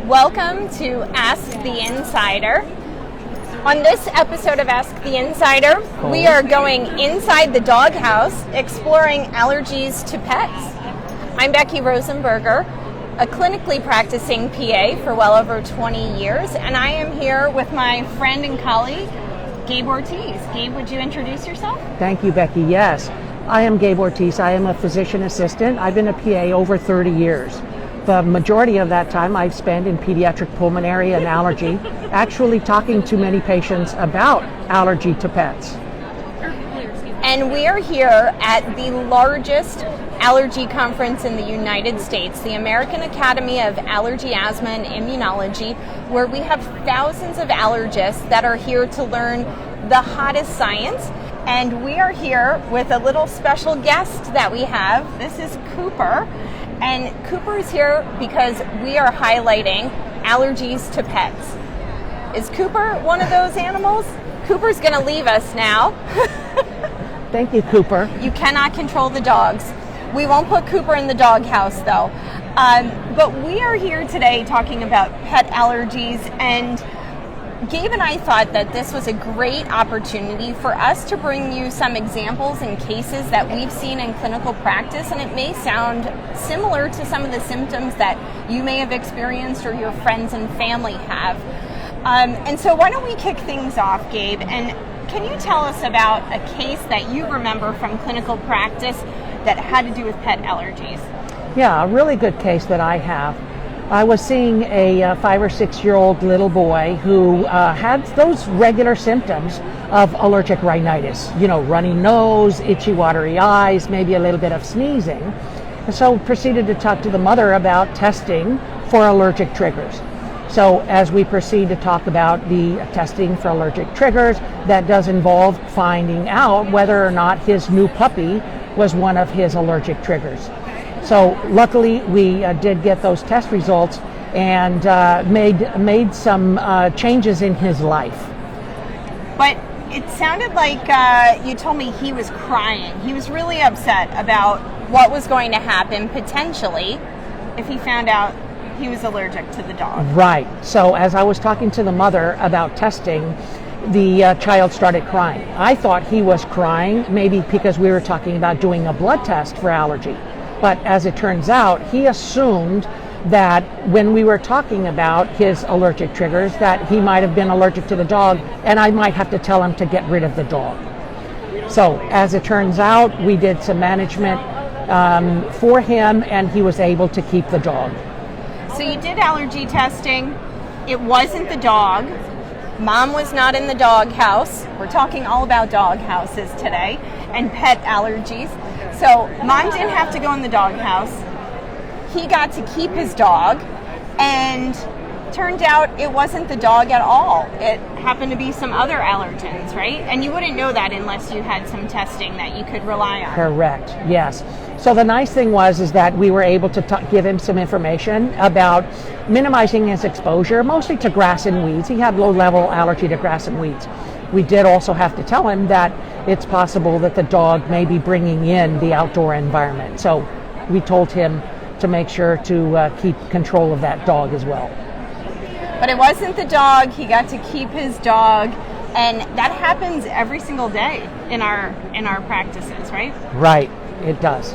Welcome to Ask the Insider. On this episode of Ask the Insider, we are going inside the doghouse, exploring allergies to pets. I'm Becky Rosenberger, a clinically practicing PA for well over 20 years, and I am here with my friend and colleague, Gabe Ortiz. Gabe, would you introduce yourself? Thank you, Becky. Yes, I am Gabe Ortiz. I am a physician assistant. I've been a PA over 30 years. The majority of that time I've spent in pediatric pulmonary and allergy, actually talking to many patients about allergy to pets. And we are here at the largest allergy conference in the United States, the American Academy of Allergy, Asthma, and Immunology, where we have thousands of allergists that are here to learn the hottest science. And we are here with a little special guest that we have. This is Cooper. And Cooper is here because we are highlighting allergies to pets. Is Cooper one of those animals? Cooper's going to leave us now. Thank you, Cooper. You cannot control the dogs. We won't put Cooper in the doghouse, though. But we are here today talking about pet allergies, and Gabe and I thought that this was a great opportunity for us to bring you some examples and cases that we've seen in clinical practice, and it may sound similar to some of the symptoms that you may have experienced or your friends and family have. And so why don't we kick things off, Gabe, and can you tell us about a case that you remember from clinical practice that had to do with pet allergies? Yeah, a really good case that I have. I was seeing a 5 or 6 year old little boy who had those regular symptoms of allergic rhinitis, runny nose, itchy watery eyes, maybe a little bit of sneezing. And so proceeded to talk to the mother about testing for allergic triggers. So as we proceed to talk about the testing for allergic triggers, that does involve finding out whether or not his new puppy was one of his allergic triggers. So luckily we did get those test results and made some changes in his life. But it sounded like you told me he was crying. He was really upset about what was going to happen potentially if he found out he was allergic to the dog. Right. So as I was talking to the mother about testing, the child started crying. I thought he was crying maybe because we were talking about doing a blood test for allergy. But as it turns out, he assumed that when we were talking about his allergic triggers, that he might have been allergic to the dog, and I might have to tell him to get rid of the dog. So as it turns out, we did some management for him, and he was able to keep the dog. So you did allergy testing. It wasn't the dog. Mom was not in the doghouse. We're talking all about doghouses today and pet allergies. So Mom didn't have to go in the doghouse. He got to keep his dog, and turned out it wasn't the dog at all. It happened to be some other allergens, right? And you wouldn't know that unless you had some testing that you could rely on. Correct, yes. So the nice thing is that we were able to give him some information about minimizing his exposure, mostly to grass and weeds. He had low-level allergy to grass and weeds. We did also have to tell him that it's possible that the dog may be bringing in the outdoor environment. So we told him to make sure to keep control of that dog as well. But it wasn't the dog. He got to keep his dog, and that happens every single day in our practices, right? Right, it does.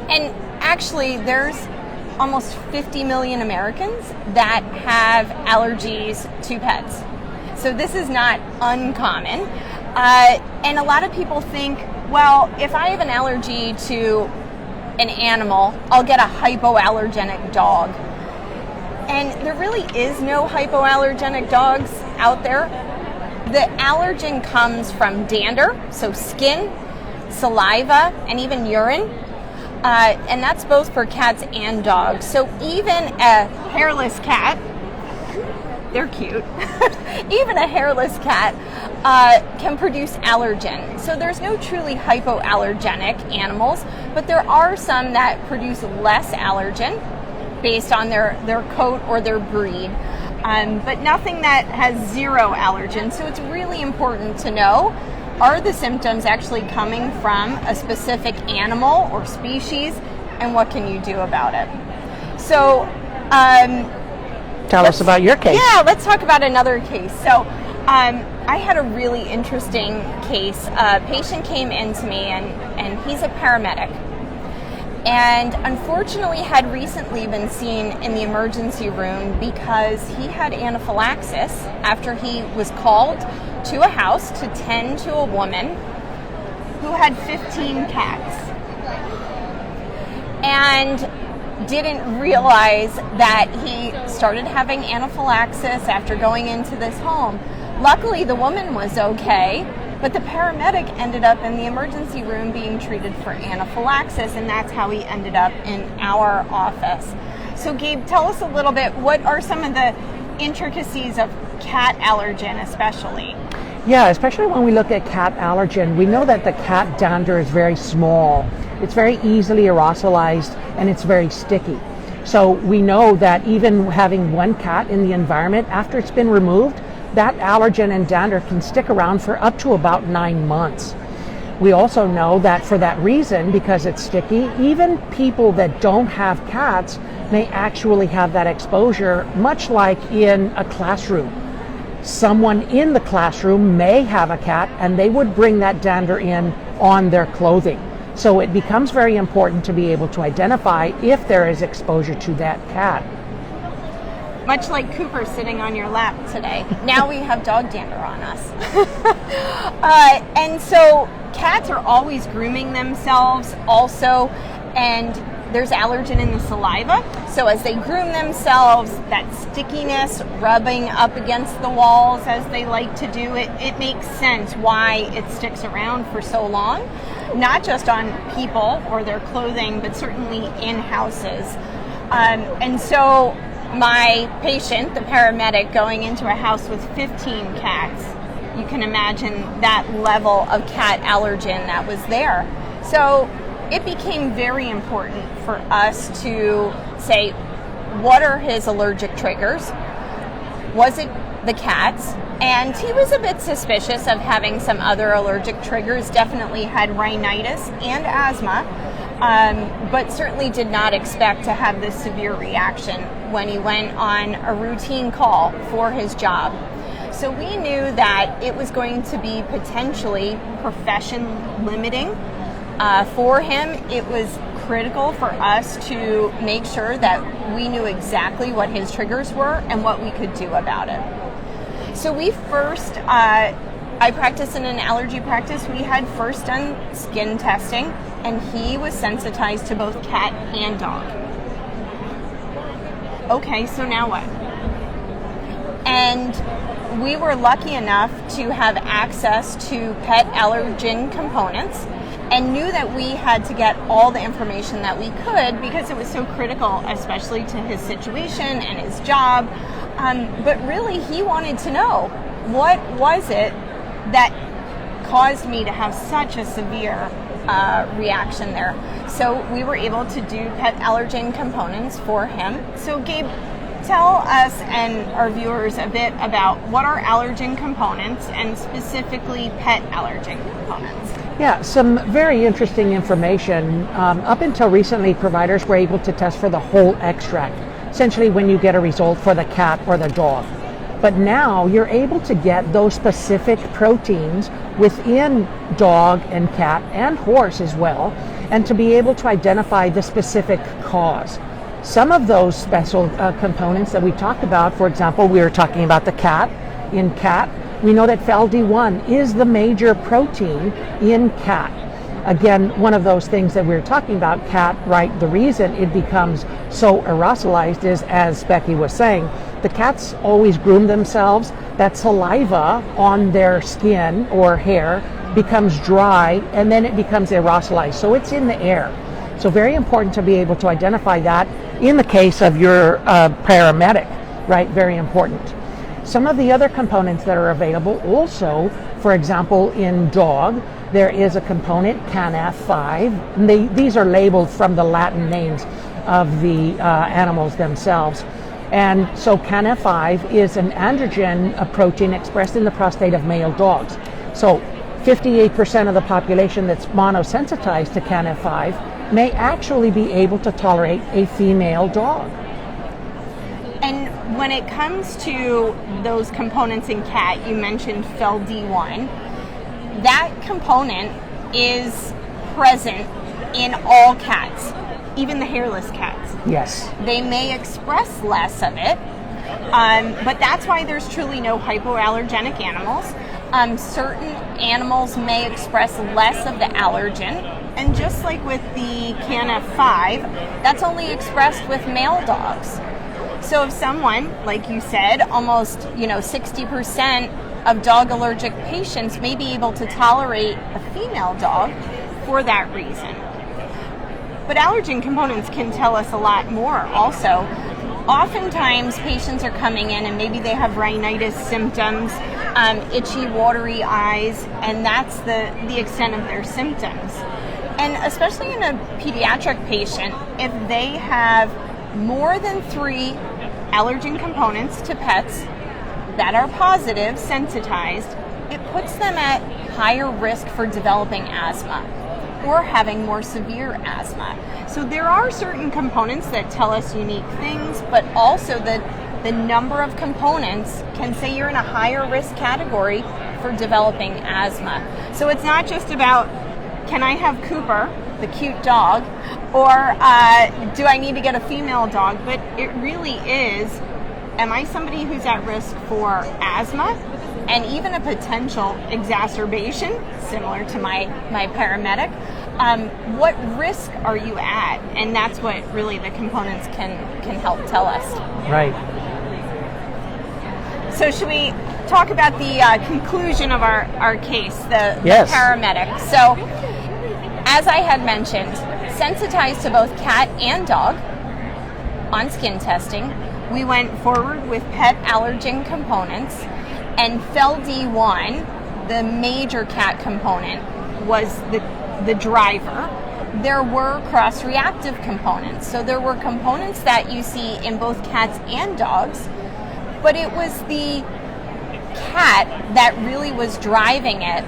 And actually, there's almost 50 million Americans that have allergies to pets. So this is not uncommon. And a lot of people think, well, if I have an allergy to an animal, I'll get a hypoallergenic dog. And there really is no hypoallergenic dogs out there. The allergen comes from dander, so skin, saliva, and even urine. And that's both for cats and dogs. So even a hairless cat, they're cute, even a hairless cat can produce allergen. So there's no truly hypoallergenic animals, but there are some that produce less allergen based on their coat or their breed, but nothing that has zero allergen. So it's really important to know, are the symptoms actually coming from a specific animal or species, and what can you do about it? So tell us about your case. Yeah, let's talk about another case. So I had a really interesting case. A patient came in to me, and he's a paramedic. And unfortunately had recently been seen in the emergency room because he had anaphylaxis after he was called to a house to tend to a woman who had 15 cats. And didn't realize that he started having anaphylaxis after going into this home. Luckily, the woman was okay, but the paramedic ended up in the emergency room being treated for anaphylaxis, and that's how he ended up in our office. So Gabe, tell us a little bit, what are some of the intricacies of cat allergen especially? Yeah, especially when we look at cat allergen, we know that the cat dander is very small. It's very easily aerosolized and it's very sticky. So we know that even having one cat in the environment, after it's been removed, that allergen and dander can stick around for up to about 9 months. We also know that for that reason, because it's sticky, even people that don't have cats may actually have that exposure, much like in a classroom. Someone in the classroom may have a cat and they would bring that dander in on their clothing. So it becomes very important to be able to identify if there is exposure to that cat. Much like Cooper sitting on your lap today. Now we have dog dander on us. And so cats are always grooming themselves also, and there's allergen in the saliva. So as they groom themselves, that stickiness rubbing up against the walls as they like to do it, it makes sense why it sticks around for so long. Not just on people or their clothing, but certainly in houses. And so my patient, the paramedic, going into a house with 15 cats, you can imagine that level of cat allergen that was there. So it became very important for us to say, what are his allergic triggers? Was it the cats? And he was a bit suspicious of having some other allergic triggers, definitely had rhinitis and asthma, but certainly did not expect to have this severe reaction when he went on a routine call for his job. So we knew that it was going to be potentially profession limiting for him. It was critical for us to make sure that we knew exactly what his triggers were and what we could do about it. So we first, I practice in an allergy practice, we had first done skin testing, and he was sensitized to both cat and dog. Okay, so now what? And we were lucky enough to have access to pet allergen components and knew that we had to get all the information that we could because it was so critical, especially to his situation and his job. But really, he wanted to know, what was it that caused me to have such a severe reaction there? So we were able to do pet allergen components for him. So Gabe, tell us and our viewers a bit about what are allergen components and specifically pet allergen components. Yeah, some very interesting information. Up until recently, providers were able to test for the whole extract, essentially when you get a result for the cat or the dog. But now you're able to get those specific proteins within dog and cat and horse as well, and to be able to identify the specific cause. Some of those special components that we talked about, for example, we were talking about the cat. In cat, we know that FeLD1 is the major protein in cat. Again, one of those things that we were talking about, cat, right? The reason it becomes so aerosolized is, as Becky was saying, the cats always groom themselves. That saliva on their skin or hair becomes dry, and then it becomes aerosolized. So it's in the air. So very important to be able to identify that in the case of your paramedic, right? Very important. Some of the other components that are available also, for example, in dog, there is a component, CANF5. These are labeled from the Latin names of the animals themselves. And so CANF5 is an androgen protein expressed in the prostate of male dogs. So 58% of the population that's monosensitized to CANF5 may actually be able to tolerate a female dog. And when it comes to those components in cat, you mentioned FeLD1. That component is present in all cats, even the hairless cats. Yes. They may express less of it, but that's why there's truly no hypoallergenic animals. Certain animals may express less of the allergen, and just like with the CAN-F5, that's only expressed with male dogs. So if someone, like you said, almost 60% of dog allergic patients may be able to tolerate a female dog for that reason. But allergen components can tell us a lot more also. Oftentimes patients are coming in and maybe they have rhinitis symptoms, itchy, watery eyes, and that's the extent of their symptoms. And especially in a pediatric patient, if they have more than 3 allergen components to pets that are positive, sensitized, it puts them at higher risk for developing asthma or having more severe asthma. So there are certain components that tell us unique things, but also the number of components can say you're in a higher risk category for developing asthma. So it's not just about, can I have Cooper, the cute dog, or do I need to get a female dog? But it really is, am I somebody who's at risk for asthma and even a potential exacerbation, similar to my paramedic? What risk are you at? And that's what really the components can help tell us. Right. So should we talk about the conclusion of our case, the Yes. paramedic? So as I had mentioned, sensitized to both cat and dog on skin testing, we went forward with pet allergen components, and FeLD1, the major cat component, was the driver. There were cross-reactive components. So there were components that you see in both cats and dogs, but it was the cat that really was driving it,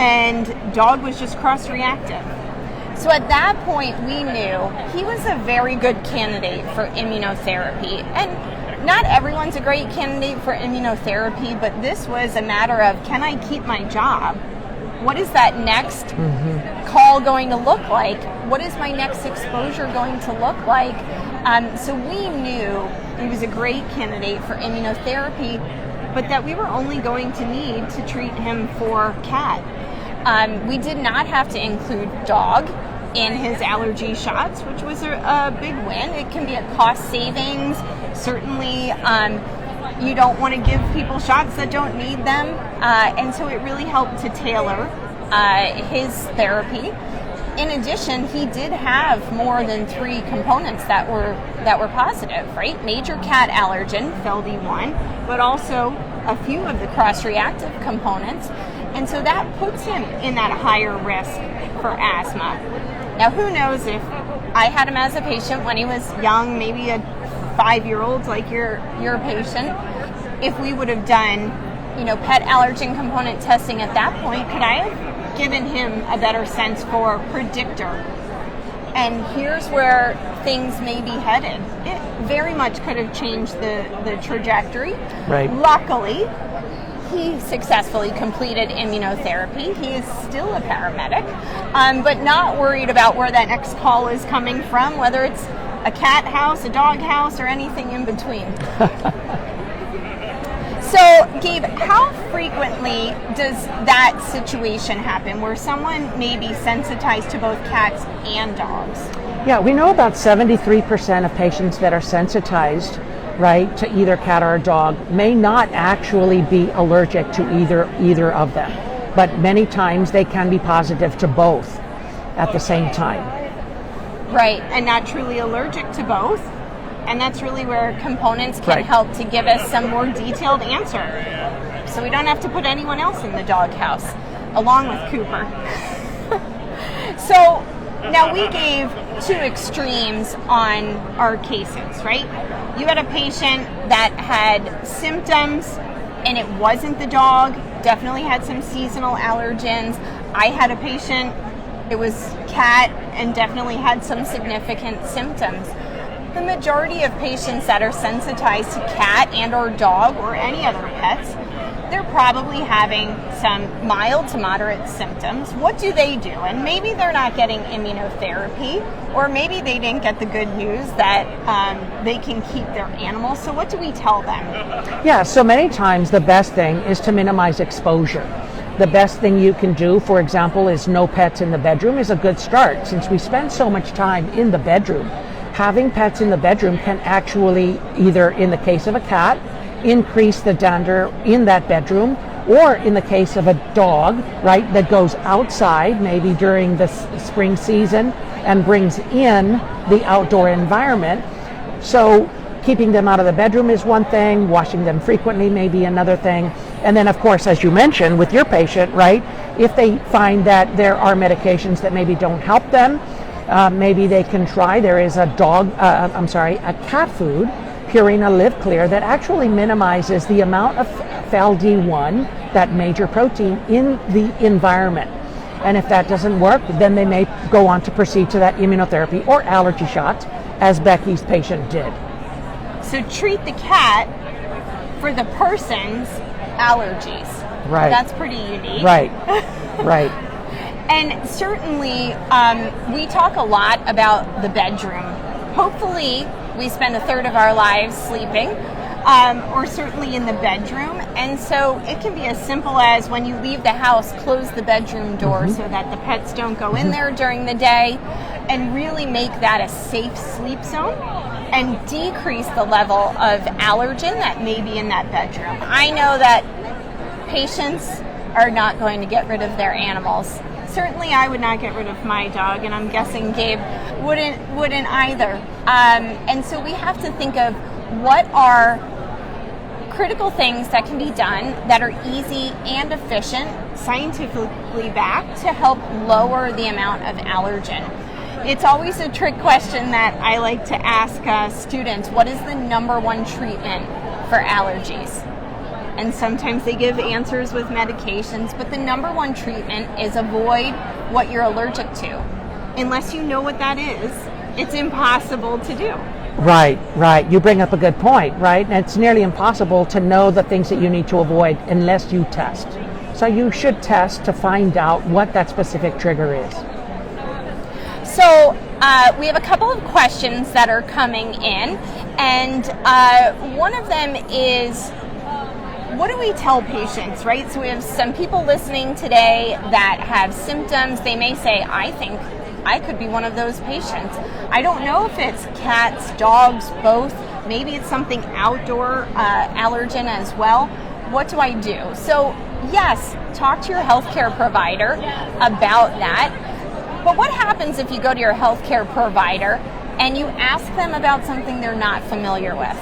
and dog was just cross-reactive. So at that point, we knew he was a very good candidate for immunotherapy. And not everyone's a great candidate for immunotherapy, but this was a matter of, can I keep my job? What is that next call going to look like? What is my next exposure going to look like? So we knew he was a great candidate for immunotherapy, but that we were only going to need to treat him for cat. We did not have to include dog in his allergy shots, which was a big win. It can be a cost savings. Certainly, you don't want to give people shots that don't need them. And so it really helped to tailor his therapy. In addition, he did have more than 3 components that were positive, right? Major cat allergen, FeLD1, but also a few of the cross-reactive components. And so that puts him in that higher risk for asthma. Now, who knows if I had him as a patient when he was young, maybe a 5-year-old like your patient, if we would have done, pet allergen component testing at that point, could I have given him a better sense for predictor? And here's where things may be headed. It very much could have changed the trajectory. Right. Luckily, he successfully completed immunotherapy. He is still a paramedic, but not worried about where that next call is coming from, whether it's a cat house, a dog house, or anything in between. So, Gabe, how frequently does that situation happen where someone may be sensitized to both cats and dogs? Yeah, we know about 73% of patients that are sensitized, right, to either cat or a dog may not actually be allergic to either of them. But many times they can be positive to both at the same time. Right, and not truly allergic to both. And that's really where components can help to give us some more detailed answer. So we don't have to put anyone else in the doghouse, along with Cooper. So now we gave 2 extremes on our cases, right? You had a patient that had symptoms and it wasn't the dog, definitely had some seasonal allergens. I had a patient, it was cat and definitely had some significant symptoms. the majority of patients that are sensitized to cat and or dog or any other pets, they're probably having some mild to moderate symptoms. What do? And maybe they're not getting immunotherapy, or maybe they didn't get the good news that they can keep their animals. So what do we tell them? Yeah, so many times the best thing is to minimize exposure. The best thing you can do, for example, is no pets in the bedroom is a good start. Since we spend so much time in the bedroom, having pets in the bedroom can actually, either in the case of a cat, increase the dander in that bedroom, or in the case of a dog, right, that goes outside maybe during the spring season and brings in the outdoor environment. So keeping them out of the bedroom is one thing, washing them frequently may be another thing. And then, of course, as you mentioned with your patient, right, if they find that there are medications that maybe don't help them, maybe they can try, there is a cat food, Purina Live Clear, that actually minimizes the amount of FALD1, that major protein, in the environment. And if that doesn't work, then they may go on to proceed to that immunotherapy or allergy shots, as Becky's patient did. So treat the cat for the person's allergies. Right. That's pretty unique. Right. Right. And certainly, we talk a lot about the bedroom. Hopefully, we spend a third of our lives sleeping, or certainly in the bedroom. And so it can be as simple as, when you leave the house, close the bedroom door so that the pets don't go in there during the day, and really make that a safe sleep zone and decrease the level of allergen that may be in that bedroom. I know that patients are not going to get rid of their animals. Certainly I would not get rid of my dog, and I'm guessing Gabe wouldn't either. And so we have to think of what are critical things that can be done that are easy and efficient, scientifically backed, to help lower the amount of allergen. It's always a trick question that I like to ask students. What is the number one treatment for allergies? And sometimes they give answers with medications, but the number one treatment is avoid what you're allergic to. Unless you know what that is, it's impossible to do. Right, right. You bring up a good point, right? And it's nearly impossible to know the things that you need to avoid unless you test. So you should test to find out what that specific trigger is. So we have a couple of questions that are coming in, and one of them is, what do we tell patients, right? So we have some people listening today that have symptoms. They may say, I think I could be one of those patients. I don't know if it's cats, dogs, both. Maybe it's something outdoor allergen as well. What do I do? So yes, talk to your healthcare provider about that. But what happens if you go to your healthcare provider and you ask them about something they're not familiar with?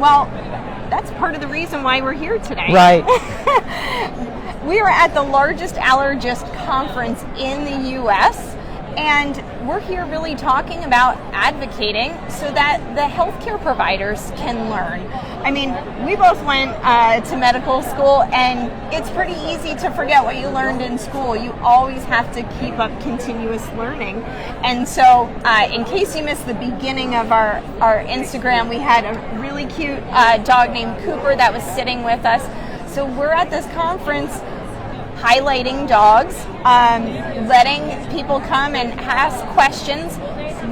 Well, that's part of the reason why we're here today. Right. We are at the largest allergist conference in the U.S., and we're here really talking about advocating so that the healthcare providers can learn. I mean, we both went to medical school, and it's pretty easy to forget what you learned in school. You always have to keep up continuous learning. And so in case you missed the beginning of our Instagram, we had a really cute dog named Cooper that was sitting with us. So we're at this conference highlighting dogs, letting people come and ask questions.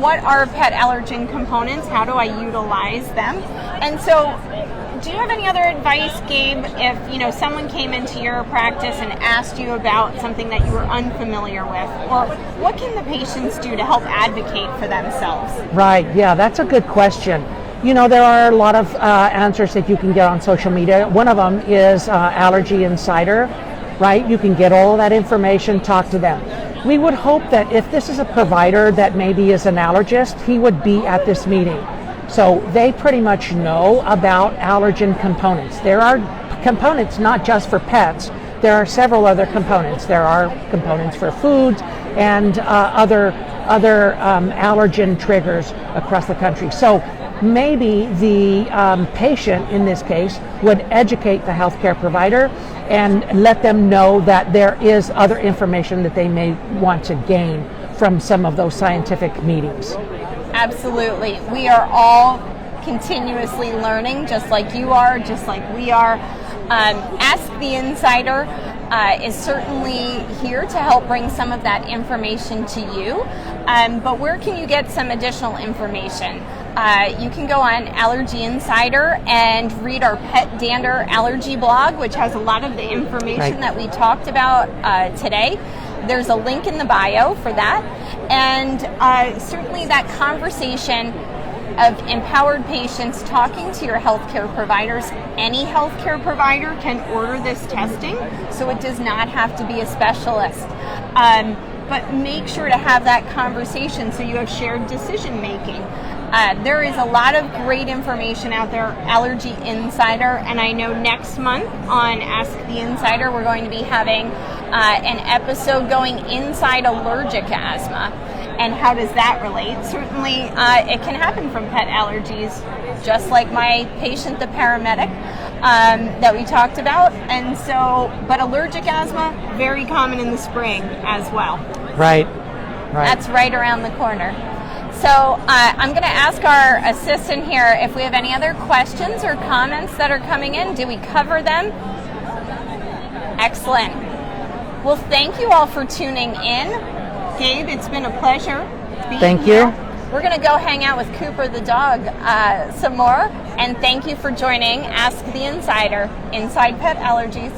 What are pet allergen components? How do I utilize them? And so, do you have any other advice, Gabe, if someone came into your practice and asked you about something that you were unfamiliar with? Or what can the patients do to help advocate for themselves? Right, yeah, that's a good question. There are a lot of answers that you can get on social media. One of them is Allergy Insider, right? You can get all of that information, talk to them. We would hope that if this is a provider that maybe is an allergist, he would be at this meeting. So they pretty much know about allergen components. There are components not just for pets. There are several other components. There are components for foods and other allergen triggers across the country. So maybe the patient in this case would educate the healthcare provider and let them know that there is other information that they may want to gain from some of those scientific meetings. Absolutely. We are all continuously learning, just like you are, just like we are. Ask the Insider is certainly here to help bring some of that information to you. But where can you get some additional information? You can go on Allergy Insider and read our Pet Dander Allergy blog, which has a lot of the information that we talked about today. There's a link in the bio for that. And certainly that conversation of empowered patients talking to your healthcare providers. Any healthcare provider can order this testing, so it does not have to be a specialist. But make sure to have that conversation so you have shared decision making. There is a lot of great information out there, Allergy Insider, and I know next month on Ask the Insider we're going to be having an episode going inside allergic asthma. And how does that relate? Certainly, it can happen from pet allergies, just like my patient, the paramedic, that we talked about. And so, but allergic asthma, very common in the spring as well. Right. That's right around the corner. So I'm going to ask our assistant here if we have any other questions or comments that are coming in. Did we cover them? Excellent. Well, thank you all for tuning in. Gabe, it's been a pleasure being here. We're going to go hang out with Cooper the dog some more. And thank you for joining Ask the Insider, Inside Pet Allergies.